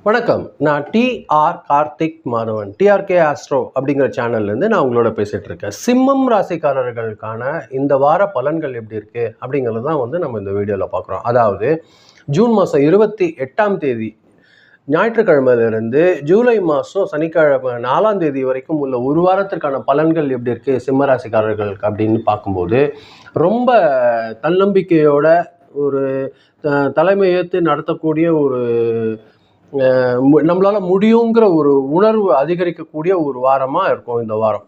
வணக்கம். நான் TR Karthik Madhavan, TRK astro அப்படிங்கிற சேனல்லேருந்து நான் உங்களோட பேசிகிட்டு இருக்கேன். சிம்மம் ராசிக்காரர்களுக்கான இந்த வார பலன்கள் எப்படி இருக்குது அப்படிங்கிறது தான் நம்ம இந்த வீடியோவில் பார்க்குறோம். அதாவது ஜூன் மாதம் 28ஆம் தேதி ஞாயிற்றுக்கிழமையிலிருந்து ஜூலை மாதம் சனிக்கிழமை 4ஆம் தேதி வரைக்கும் உள்ள ஒரு வாரத்திற்கான பலன்கள் எப்படி இருக்குது சிம்ம ராசிக்காரர்களுக்கு அப்படின்னு பார்க்கும்போது, ரொம்ப தன்னம்பிக்கையோட ஒரு தலைமையேற்று நடத்தக்கூடிய ஒரு நம்மளால முடியுங்கிற ஒரு உணர்வு அதிகரிக்கக்கூடிய ஒரு வாரமாக இருக்கும் இந்த வாரம்.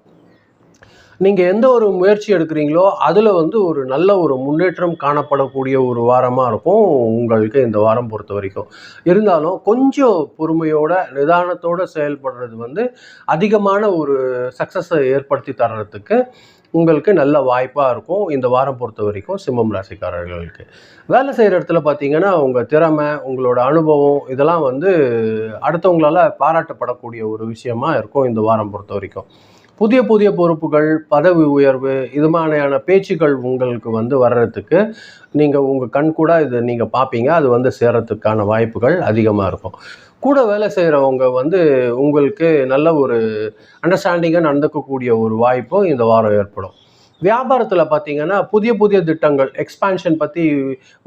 நீங்கள் எந்த ஒரு முயற்சி எடுக்கிறீங்களோ அதில் ஒரு நல்ல ஒரு முன்னேற்றம் காணப்படக்கூடிய ஒரு வாரமாக இருக்கும் உங்களுக்கு இந்த வாரம் பொறுத்த வரைக்கும். இருந்தாலும் கொஞ்சம் பொறுமையோட நிதானத்தோடு செயல்படுறது அதிகமான ஒரு சக்ஸஸை ஏற்படுத்தி தர்றதுக்கு உங்களுக்கு நல்ல வாய்ப்பாக இருக்கும் இந்த வாரம் பொறுத்த வரைக்கும் சிம்மம் ராசிக்காரர்களுக்கு. வேலை செய்கிற இடத்துல பார்த்தீங்கன்னா உங்கள் திறமை, உங்களோட அனுபவம் இதெல்லாம் அடுத்தவங்களால் பாராட்டப்படக்கூடிய ஒரு விஷயமா இருக்கும் இந்த வாரம் பொறுத்த வரைக்கும். புதிய புதிய பொறுப்புகள், பதவி உயர்வு இது மாதிரியான பேச்சுக்கள் உங்களுக்கு வர்றதுக்கு நீங்கள் உங்கள் கண் கூட இது நீங்கள் பார்ப்பீங்க. அது சேரத்துக்கான வாய்ப்புகள் அதிகமாக இருக்கும். கூட வேலை செய்கிறவங்க உங்களுக்கு நல்ல ஒரு அண்டர்ஸ்டாண்டிங்காக நடந்துக்கக்கூடிய ஒரு வாய்ப்பும் இந்த வாரம் ஏற்படும். வியாபாரத்தில் பார்த்தீங்கன்னா புதிய புதிய திட்டங்கள், எக்ஸ்பான்ஷன் பற்றி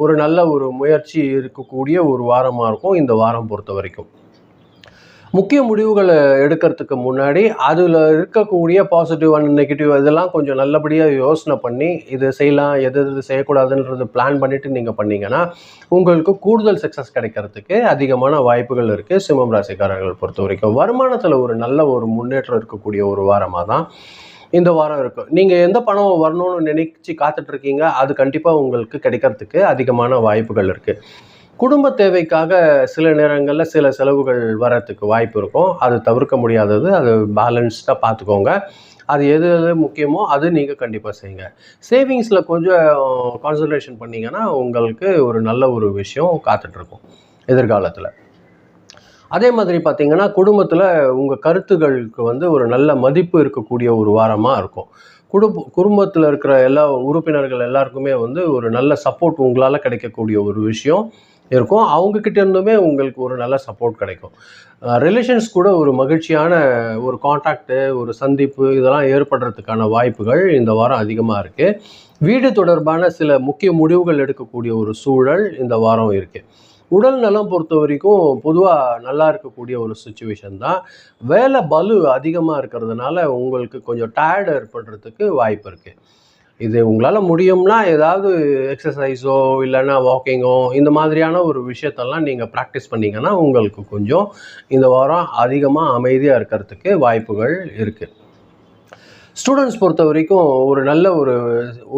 ஒரு நல்ல ஒரு முயற்சி இருக்கக்கூடிய ஒரு வாரமாக இருக்கும் இந்த வாரம் பொறுத்த வரைக்கும். முக்கிய முடிவுகளை எடுக்கிறதுக்கு முன்னாடி அதில் இருக்கக்கூடிய பாசிட்டிவ் அண்ட் நெகட்டிவ் இதெல்லாம் கொஞ்சம் நல்லபடியாக யோசனை பண்ணி இது செய்யலாம், எது செய்யக்கூடாதுன்றது பிளான் பண்ணிவிட்டு நீங்கள் பண்ணிங்கன்னா உங்களுக்கு கூடுதல் சக்ஸஸ் கிடைக்கிறதுக்கு அதிகமான வாய்ப்புகள் இருக்குது சிம்மம் ராசிக்காரர்கள் பொறுத்த வரைக்கும். வருமானத்தில் ஒரு நல்ல ஒரு முன்னேற்றம் இருக்கக்கூடிய ஒரு வாரமாக தான் இந்த வாரம் இருக்கும். நீங்கள் எந்த பணம் வரணும்னு நினைச்சு காத்துட்ருக்கீங்க அது கண்டிப்பாக உங்களுக்கு கிடைக்கிறதுக்கு அதிகமான வாய்ப்புகள் இருக்குது. குடும்ப தேவைக்காக சில நேரங்களில் சில செலவுகள் வரத்துக்கு வாய்ப்பு இருக்கும். அது தவிர்க்க முடியாதது. அது பேலன்ஸ்டாக பார்த்துக்கோங்க. அது எது எது முக்கியமோ அது நீங்கள் கண்டிப்பாக செய்யுங்க. சேவிங்ஸில் கொஞ்சம் கான்சன்ட்ரேஷன் பண்ணிங்கன்னா உங்களுக்கு ஒரு நல்ல ஒரு விஷயம் காத்துட்ருக்கும் எதிர்காலத்தில். அதே மாதிரி பார்த்திங்கன்னா குடும்பத்தில் உங்கள் கருத்துக்களுக்கு ஒரு நல்ல மதிப்பு இருக்கக்கூடிய ஒரு வாரமாக இருக்கும். குடும்பத்தில் இருக்கிற எல்லா உறுப்பினர்கள் எல்லாருக்குமே ஒரு நல்ல சப்போர்ட் உங்களால் கிடைக்கக்கூடிய ஒரு விஷயம் இருக்கும். அவங்கக்கிட்ட இருந்துமே உங்களுக்கு ஒரு நல்ல சப்போர்ட் கிடைக்கும். ரிலேஷன்ஸ் கூட ஒரு மகிழ்ச்சியான ஒரு கான்டாக்டு, ஒரு சந்திப்பு இதெல்லாம் ஏற்படுறதுக்கான வாய்ப்புகள் இந்த வாரம் அதிகமாக இருக்குது. வீடு தொடர்பான சில முக்கிய முடிவுகள் எடுக்கக்கூடிய ஒரு சூழல் இந்த வாரம் இருக்குது. உடல் நலம் பொறுத்த வரைக்கும் பொதுவாக நல்லா இருக்கக்கூடிய ஒரு சுச்சுவேஷன் தான். வேலை பலு அதிகமாக இருக்கிறதுனால உங்களுக்கு கொஞ்சம் டயர்டு ஏற்படுறதுக்கு வாய்ப்பு இருக்குது. இது உங்களால் முடியும்னா ஏதாவது எக்ஸசைஸோ இல்லைன்னா வாக்கிங்கோ இந்த மாதிரியான ஒரு விஷயத்தெல்லாம் நீங்கள் ப்ராக்டிஸ் பண்ணிங்கன்னா உங்களுக்கு கொஞ்சம் இந்த வாரம் அதிகமாக அமைதியாக இருக்கிறதுக்கு வாய்ப்புகள் இருக்குது. ஸ்டூடெண்ட்ஸ் பொறுத்த வரைக்கும் ஒரு நல்ல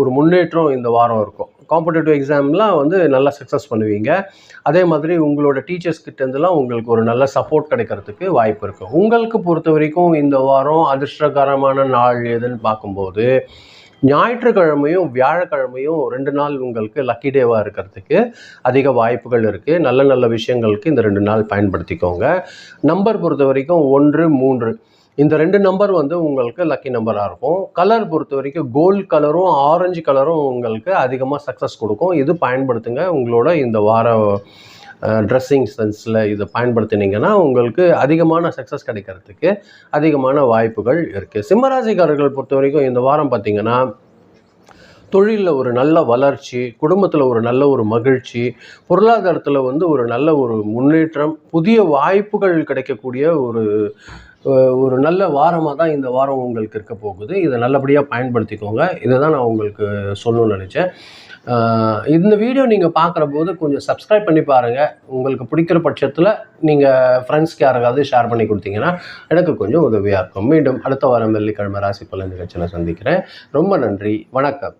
ஒரு முன்னேற்றம் இந்த வாரம் இருக்கும். காம்படிட்டிவ் எக்ஸாம்லாம் நல்லா சக்ஸஸ் பண்ணுவீங்க. அதே மாதிரி உங்களோட டீச்சர்ஸ்கிட்டேருந்துலாம் உங்களுக்கு ஒரு நல்ல சப்போர்ட் கிடைக்கிறதுக்கு வாய்ப்பு இருக்குது. உங்களுக்கு பொறுத்த வரைக்கும் இந்த வாரம் அதிர்ஷ்டகரமான நாள் எதுன்னு பார்க்கும்போது ஞாயிற்றுக்கிழமையும் வியாழக்கிழமையும் 2 நாள் உங்களுக்கு லக்கி டேவாக இருக்கிறதுக்கு அதிக வாய்ப்புகள் இருக்குது. நல்ல நல்ல விஷயங்களுக்கு இந்த 2 நாள் பயன்படுத்திக்கோங்க. நம்பர் பொறுத்த வரைக்கும் 1, 3 இந்த 2 நம்பர் உங்களுக்கு லக்கி நம்பராக இருக்கும். கலர் பொறுத்த வரைக்கும் கோல்டு கலரும் ஆரஞ்சு கலரும் உங்களுக்கு அதிகமாக சக்ஸஸ் கொடுக்கும். இது பயன்படுத்துங்க. உங்களோட இந்த வார ட்ரெஸ்ஸிங் சென்ஸில் இதை பயன்படுத்தினீங்கன்னா உங்களுக்கு அதிகமான சக்ஸஸ் கிடைக்கிறதுக்கு அதிகமான வாய்ப்புகள் இருக்குது. சிம்மராசிக்காரர்கள் பொறுத்த வரைக்கும் இந்த வாரம் பார்த்திங்கன்னா தொழிலில் ஒரு நல்ல வளர்ச்சி, குடும்பத்தில் ஒரு நல்ல ஒரு மகிழ்ச்சி, பொருளாதாரத்தில் ஒரு நல்ல ஒரு முன்னேற்றம், புதிய வாய்ப்புகள் கிடைக்கக்கூடிய ஒரு நல்ல வாரமாக தான் இந்த வாரம் உங்களுக்கு இருக்க போகுது. இதை நல்லபடியாக பயன்படுத்திக்கோங்க. இதை தான் நான் உங்களுக்கு சொல்லணும்னு நினச்சேன். இந்த வீடியோ நீங்கள் பார்க்குற போது கொஞ்சம் சப்ஸ்கிரைப் பண்ணி பாருங்கள். உங்களுக்கு பிடிக்கிற பட்சத்தில் நீங்கள் ஃப்ரெண்ட்ஸ்க்கு யாராவது ஷேர் பண்ணி கொடுத்தீங்கன்னா எனக்கு கொஞ்சம் உதவியாக இருக்கும். மீண்டும் அடுத்த வாரம் வெள்ளிக்கிழமை ராசி பலன் நிகழ்ச்சியில் சந்திக்கிறேன். ரொம்ப நன்றி. வணக்கம்.